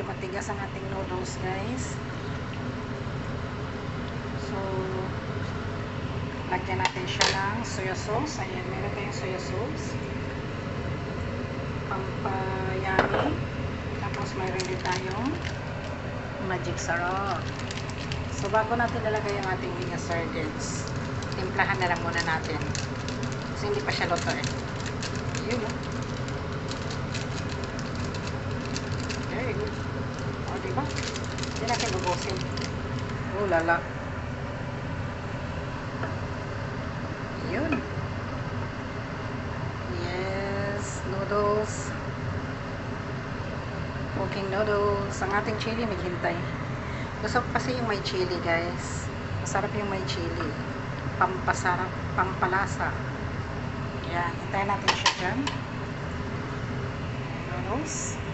medyo matigas ang ating noodles, guys. So, lagyan natin siya ng soya sauce. Ayan, meron tayong soya sauce. Pampayami. Tapos mayroon din tayong magic sarap. So, bago natin nalagay yung ating mga sardines, timplahan na lang muna natin. Kasi hindi pa siya luto eh. Yun, no? Very good. O, diba? Hindi natin bubusin. Oh, lala. Yun. Yes, noodles. Cooking noodles. Ang ating chili, maghintay. Gusto ko kasi yung may chili, guys. Masarap yung may chili. Pampasarap, pampalasa. Yan. Hintayin natin siya dyan. Noodles.